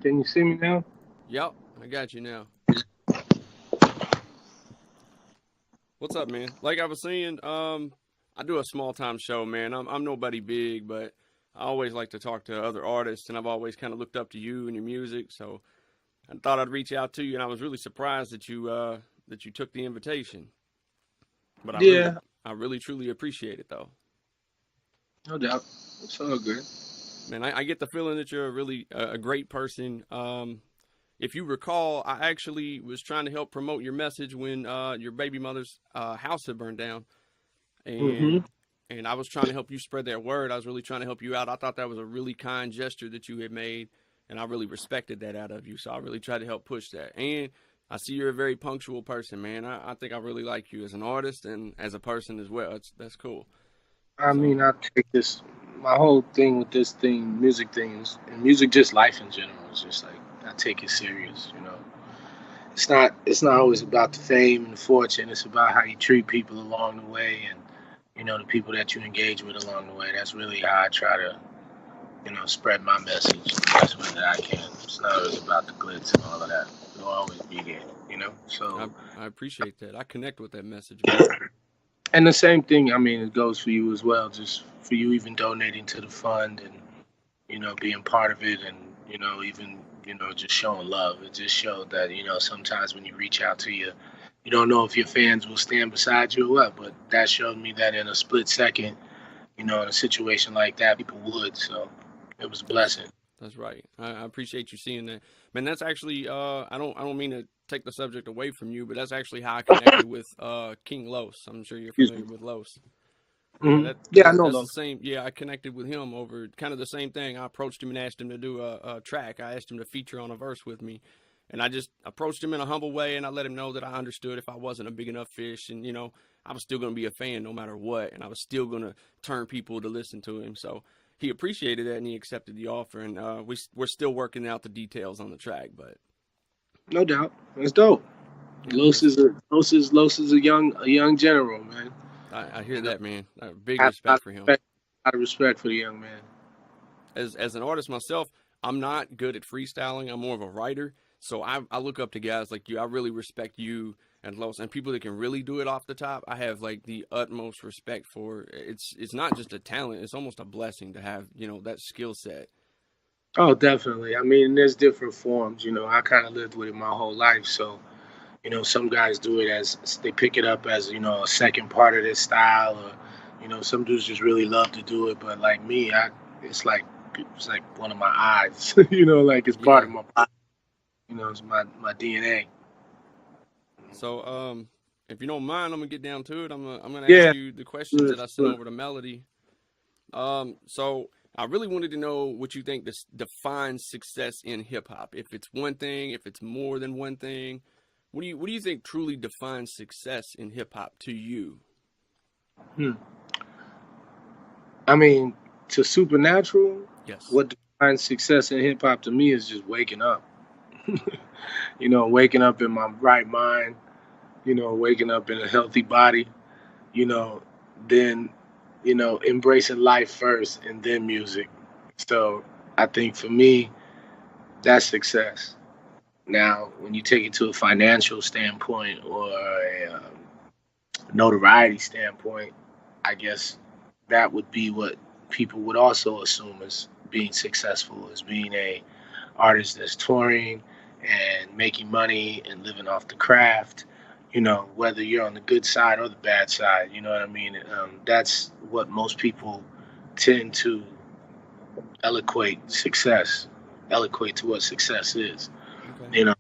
Can you see me now? Yep, I got you now. What's up, man? Like I was saying, I do a small time show, man. I'm nobody big, but I always like to talk to other artists, and I've always kind of looked up to you and your music. So I thought I'd reach out to you, and I was really surprised that you took the invitation. But Yeah, I really truly appreciate it, though. no doubt. It's all good. Man, I get the feeling that you're a really a great person. If you recall, I actually was trying to help promote your message when your baby mother's house had burned down, and Hmm. and I was trying to help you spread that word. I was really trying to help you out. I thought that was a really kind gesture that you had made, and I really respected that out of you. So I really tried to help push that. And I see you're a very punctual person, man. I think I really like you as an artist and as a person as well. That's cool. I So mean, I take this. My whole thing with this thing, music things, and music, just life in general, is just like I take it serious. It's not. It's not always about the fame and the fortune. It's about how you treat people along the way, and the people that you engage with along the way. That's really how I try to, spread my message the best way that I can. It's not always about the glitz and all of that. It'll always be there. So. I appreciate that. I connect with that message, man. And the same thing, I mean, it goes for you as well. Just for you, even donating to the fund and being part of it, and even just showing love. It just showed that sometimes when you reach out to you don't know if your fans will stand beside you or what. But that showed me that in a split second, in a situation like that, people would. So it was a That's blessing. that's right. I appreciate you seeing that, man. That's actually I don't mean to take the subject away from you, but that's actually how I connected with King Los. I'm sure you're Excuse me. familiar with Los. Yeah, Yeah, I know that's the those. same. Yeah, I connected with him over kind of the same thing. I approached him and asked him to do a track. I asked him to feature on a verse with me, and I just approached him in a humble way, and I let him know that I understood if I wasn't a big enough fish, and I was still going to be a fan no matter what, and I was still going to turn people to listen to him. So he appreciated that, and he accepted the offer, and we're still working out the details on the track, but No doubt. That's dope. yeah, Los is a young general, man. I hear You know, that, man. Big I have a lot respect of for him. respect, a lot of respect for the young man. As an artist myself, I'm not good at freestyling. I'm more of a writer. So I look up to guys like you. I really respect you and Los and people that can really do it off the top. I have like the utmost respect for. It's not just a talent. It's almost a blessing to have that skill set. Oh, definitely. I mean, there's different forms. I kind of lived with it my whole life. So, some guys do it as they pick it up as, a second part of their style, or, some dudes just really love to do it. But like me, it's like, it's like one of my eyes, like it's part Yeah. of my body, it's my DNA. So if you don't mind, I'm gonna get down to it. I'm gonna ask Yeah. you the questions Good, that I sent good. over to Melody. So I really wanted to know what you think this defines success in hip hop. If it's one thing, if it's more than one thing, what do you think truly defines success in hip hop to you? Hmm. I mean, to Supernatural, Yes. what defines success in hip hop to me is just waking up. Waking up in my right mind, waking up in a healthy body, you know, then, embracing life first and then music. So I think for me, that's success. Now, when you take it to a financial standpoint or a notoriety standpoint, I guess that would be what people would also assume as being successful, as being a artist that's touring and making money and living off the craft. Whether you're on the good side or the bad side, you know what I mean. That's what most people tend to eloquate success, eloquate to what success is. Okay. You know,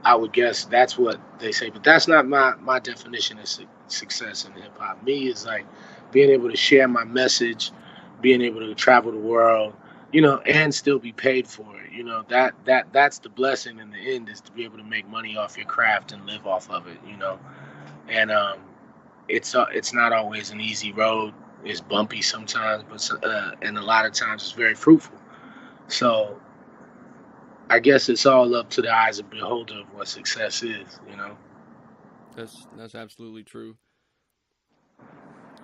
I would guess that's what they say, but that's not my definition of success in hip hop. Me is like being able to share my message, being able to travel the world, and still be paid for it. That's the blessing in the end, is to be able to make money off your craft and live off of it. And it's not always an easy road. It's bumpy sometimes, but and a lot of times it's very fruitful. So I guess it's all up to the eyes of the beholder of what success is. That's absolutely true.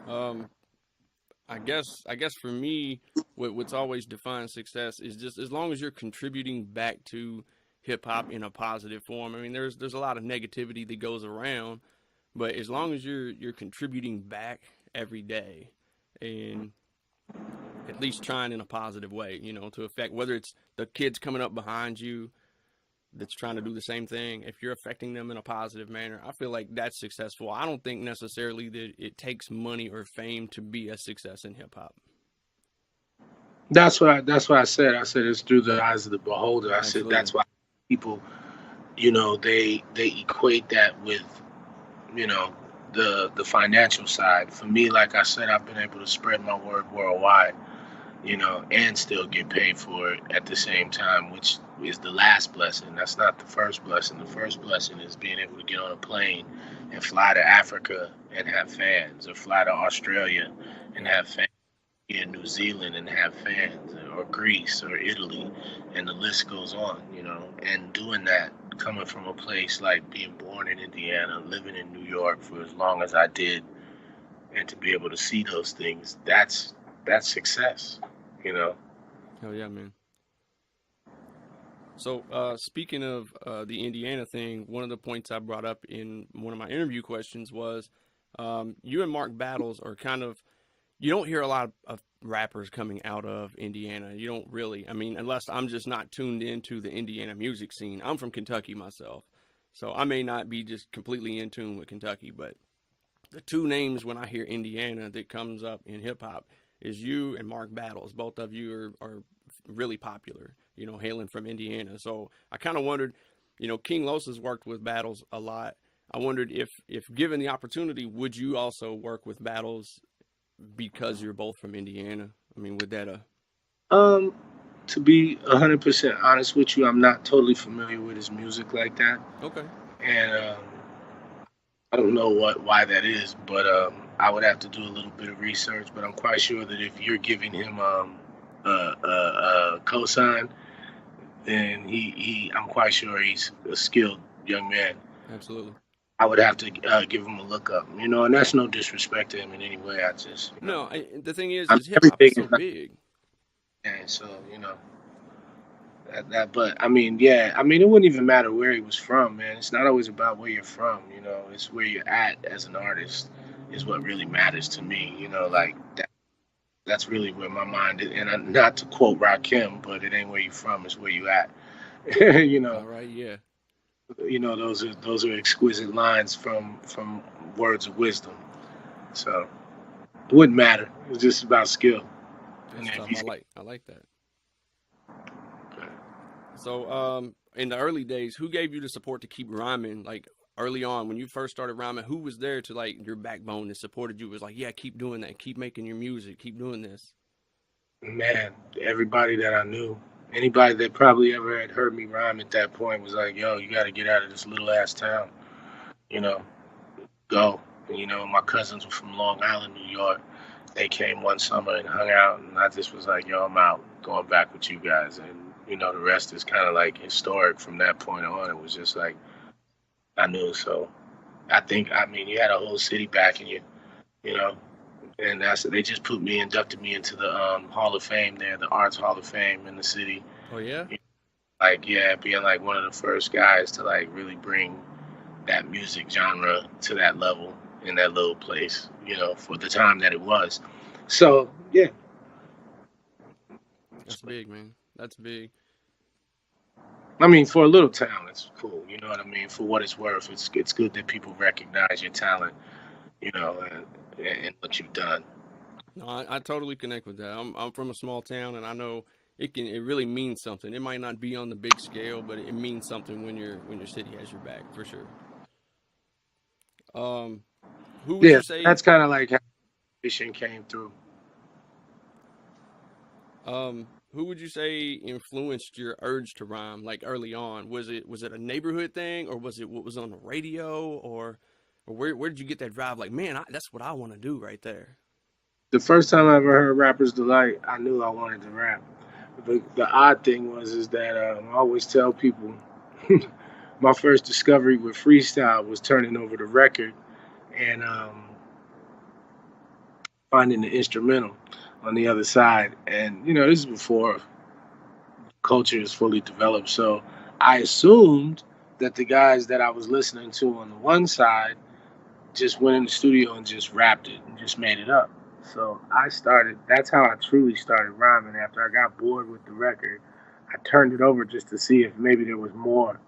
Um I guess for me, what's always defined success is just as long as you're contributing back to hip hop in a positive form. I mean, there's a lot of negativity that goes around, but as long as you're contributing back every day, and at least trying in a positive way, to affect whether it's the kids coming up behind you that's trying to do the same thing. If you're affecting them in a positive manner, I feel like that's successful. I don't think necessarily that it takes money or fame to be a success in hip hop. That's what I said. I said it's through the eyes of the beholder. I said Absolutely. that's why people, they equate that with, you know, the financial side. For me, like I said, I've been able to spread my word worldwide, and still get paid for it at the same time, which is the last blessing. That's not the first blessing. The first blessing is being able to get on a plane and fly to Africa and have fans, or fly to Australia and Right. have fans, in New Zealand and have fans, or Greece or Italy, and the list goes on, and doing that, coming from a place like being born in Indiana, living in New York for as long as I did, and to be able to see those things, that's success, you know. Hell yeah, man. So, speaking of the Indiana thing, one of the points I brought up in one of my interview questions was you and Mark Battles are kind of, you don't hear a lot of rappers coming out of Indiana. You don't really, I mean, unless I'm just not tuned into the Indiana music scene. I'm from Kentucky myself, so I may not be just completely in tune with Kentucky, but the two names when I hear Indiana that comes up in hip hop is you and Mark Battles. Both of you are really popular, hailing from Indiana. So I kind of wondered, King Los has worked with Battles a lot. I wondered if given the opportunity, would you also work with Battles because you're both from Indiana? I mean, would that um to be 100% honest with you, I'm not totally familiar with his music like that, okay? and I don't know why that is, but I would have to do a little bit of research. But I'm quite sure that if you're giving him a cosign, then I'm quite sure he's a skilled young man. Absolutely. I would have to give him a look up, and that's no disrespect to him in any way. I just, No, the thing I mean, is hip hop everything is is so not, big. and so that. But I mean, yeah, I mean, it wouldn't even matter where he was from, man. It's not always about where you're from, It's where you're at as an artist is what really matters to me, Yeah. like that. That's really where my mind is, and not to quote Rakim, but it ain't where you from, it's where you at. you know, All right. Yeah. those are exquisite lines from words of wisdom. So it wouldn't matter. It's just about skill. And That's if tough. he's I like that. So, in the early days, who gave you the support to keep rhyming? Like early on, when you first started rhyming, who was there to like your backbone that supported you? Was like, yeah, keep doing that, keep making your music, keep doing this. man, everybody that I knew, anybody that probably ever had heard me rhyme at that point was like, "Yo, you got to get out of this little ass town, you know, go." And, my cousins were from Long Island, New York. They came one summer and hung out, and I just was like, "Yo, I'm out, going back with you guys." And the rest is kind of like historic from that point on. It was just like I knew. So I mean, you had a whole city backing you, you know. And they just inducted me into the Hall of Fame there, the Arts Hall of Fame in the city. Oh yeah, Like, yeah, being like one of the first guys to like really bring that music genre to that level in that little place, for the time that it was. So yeah, that's big, man. That's big. I mean, for a little town, it's cool. You know what I mean? For what it's worth, it's good that people recognize your talent, and what you've done. No, I totally connect with that. I'm from a small town, and I know it really means something. It might not be on the big scale, but it means something when your city has your back for sure. Um, who would Yeah, you say? that's kind of like how Vision came through. Who would you say influenced your urge to rhyme? Like early on, was it a neighborhood thing, or was it what was on the radio, or where did you get that drive? Like, man, that's what I want to do right there. The first time I ever heard Rapper's Delight, I knew I wanted to rap. The odd thing is that I always tell people my first discovery with freestyle was turning over the record, and finding the instrumental on the other side. And, this is before culture is fully developed. So I assumed that the guys that I was listening to on the one side just went in the studio and just rapped it and just made it up. So that's how I truly started rhyming. After I got bored with the record, I turned it over just to see if maybe there was more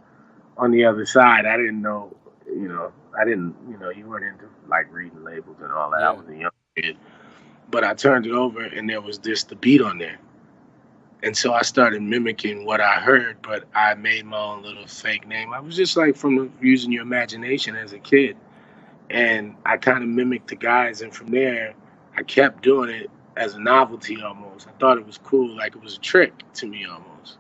on the other side. I didn't know, I didn't, you weren't into like reading labels and all that. I Yeah. was a young kid. But I turned it over and there was just the beat on there. And so I started mimicking what I heard, but I made my own little fake name. I was just like using your imagination as a kid. And I kind of mimicked the guys. And from there, I kept doing it as a novelty almost. I thought it was cool, like it was a trick to me almost.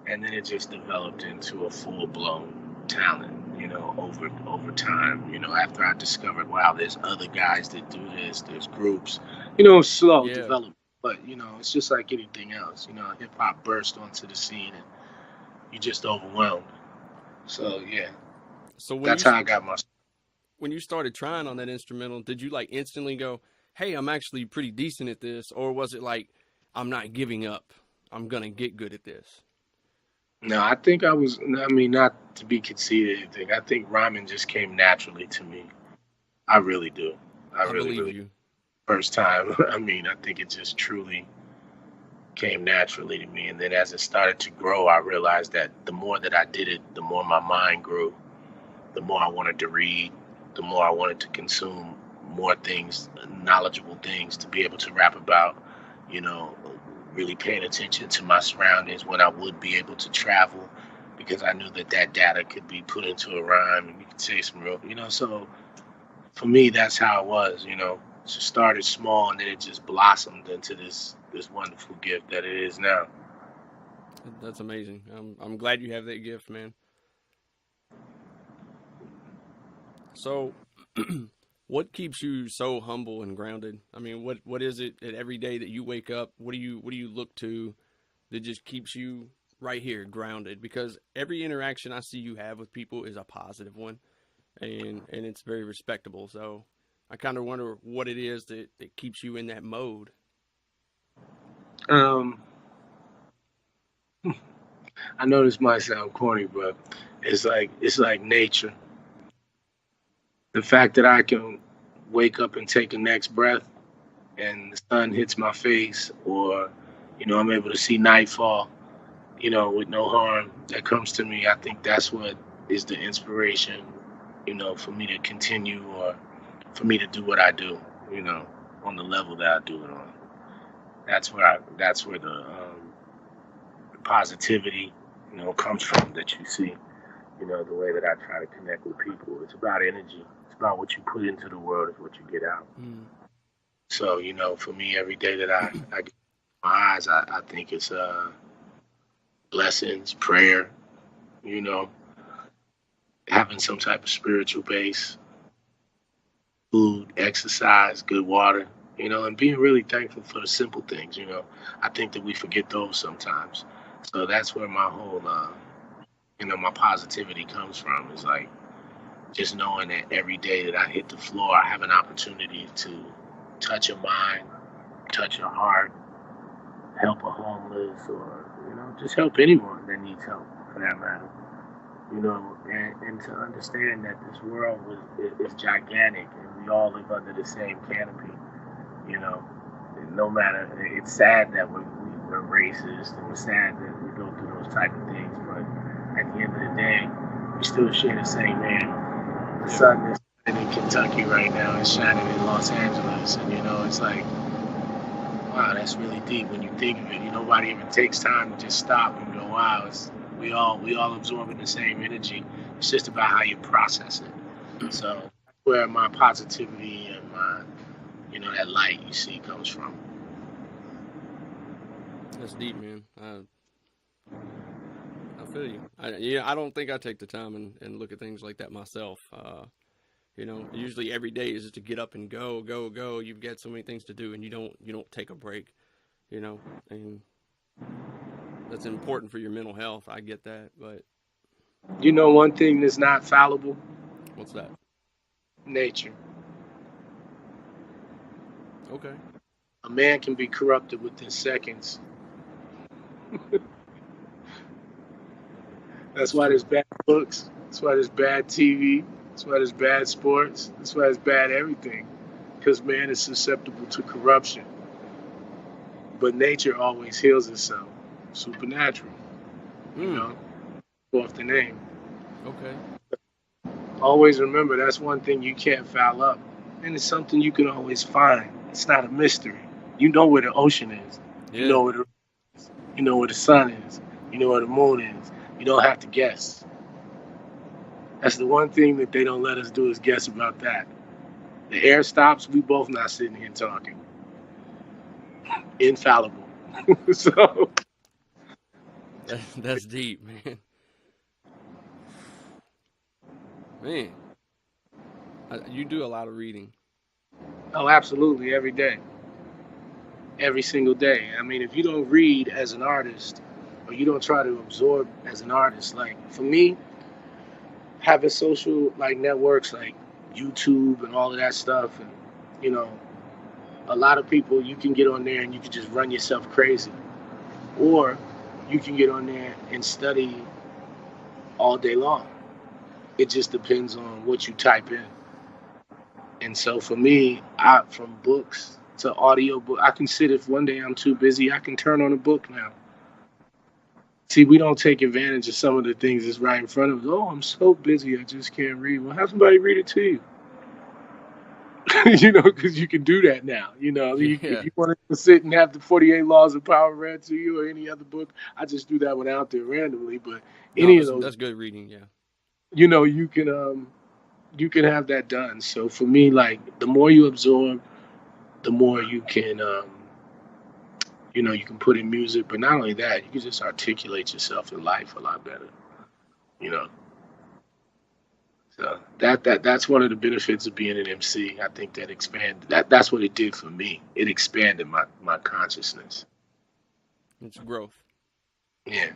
And then it just developed into a full blown talent, over time. After I discovered, wow, there's other guys that do this, there's groups, slow Yeah. development. But it's just like anything else. Hip hop burst onto the scene, and you just overwhelmed. So yeah, So that's how I got my. when you started trying on that instrumental, did you like instantly go, "Hey, I'm actually pretty decent at this," or was it like, "I'm not giving up. I'm gonna get good at this"? No, I think I was. I mean, not to be conceited or anything. I think rhyming just came naturally to me. I really do. I I really, believe really. you. First time. I mean, I think it just truly came naturally to me. And then as it started to grow, I realized that the more that I did it, the more my mind grew, the more I wanted to read, the more I wanted to consume more things, knowledgeable things to be able to rap about, you know, really paying attention to my surroundings when I would be able to travel because I knew that that data could be put into a rhyme and you could say some real, so for me, that's how it was, It just started small and then it just blossomed into this wonderful gift that it is now. That's amazing. I'm glad you have that gift, man. So, what keeps you so humble and grounded? I mean, what is it that every day that you wake up? What do you look to that just keeps you right here grounded? Because every interaction I see you have with people is a positive one, and it's very respectable. So, I kind of wonder what it is that keeps you in that mode. Um, I know this might sound corny, but it's like nature. The fact that I can wake up and take a next breath and the sun hits my face, or I'm able to see nightfall, with no harm that comes to me. I think that's what is the inspiration, for me to continue or for me to do what I do, you know, on the level that I do it on. That's where the positivity, comes from that you see. The way that I try to connect with people. It's about energy. It's about what you put into the world is what you get out. Mm. So, for me, every day that I get my eyes, I think it's blessings, prayer, you know, having some type of spiritual base, food, exercise, good water, and being really thankful for the simple things, I think that we forget those sometimes. So that's where my whole, my positivity comes from is like just knowing that every day that I hit the floor, I have an opportunity to touch a mind, touch a heart, help a homeless, or just help anyone that needs help, for that matter. And to understand that this world is gigantic, and we all live under the same canopy. You know, and no matter. It's sad that we're racist, and it's sad that we go through those type of things, but at the end of the day, we still share the same air. The Yeah. sun is shining in Kentucky right now. It's shining in Los Angeles, and it's like, wow, that's really deep when you think of it. Nobody even takes time to just stop and go, wow, we all absorbing the same energy. It's just about how you process it. So that's where my positivity and my that light you see comes from. That's deep, man. I feel you. I don't think I take the time and look at things like that myself. Usually every day is just to get up and go, go, go. You've got so many things to do, and you don't take a break. And that's important for your mental health. I get that, but One thing that's not fallible, what's that? nature. Okay. A man can be corrupted within seconds. That's That's why there's true. bad books. That's why there's bad TV. That's why there's bad sports. That's why there's bad everything. Because man is susceptible to corruption. But nature always heals itself. Supernatural, you Mm. know, off the name. Okay. Always remember that's one thing you can't foul up. And it's something you can always find. It's not a mystery. You know where the ocean is. You Yeah. know where the you know where the sun is. You know where the moon is. You don't have to guess. That's the one thing that they don't let us do is guess about that. The air stops, we both not sitting here talking. Infallible. So That's deep, man. Man, you do a lot of reading. oh absolutely every day. Every single day. I mean if you don't read as an artist or you don't try to absorb as an artist, like for me, having social like networks like YouTube and all of that stuff and you know, a lot of people you can get on there and you can just run yourself crazy. Or you can get on there and study all day long. It just depends on what you type in. And so for me, from books to audio book, I can sit if one day I'm too busy, I can turn on a book now. See, we don't take advantage of some of the things that's right in front of us. Oh, I'm so busy, I just can't read. Well, have somebody read it to you. You know, because you can do that now. You know, if Yeah. you want to sit and have the 48 Laws of Power read to you or any other book, I just do that one out there randomly. But No, any of that's those, that's good reading. Yeah. you know, you can have that done. So for me, like the more you absorb, the more you can put in music. But not only that, you can just articulate yourself in life a lot better. You know, so that's one of the benefits of being an MC. I think that that's what it did for me. It expanded my consciousness. It's growth. Yeah.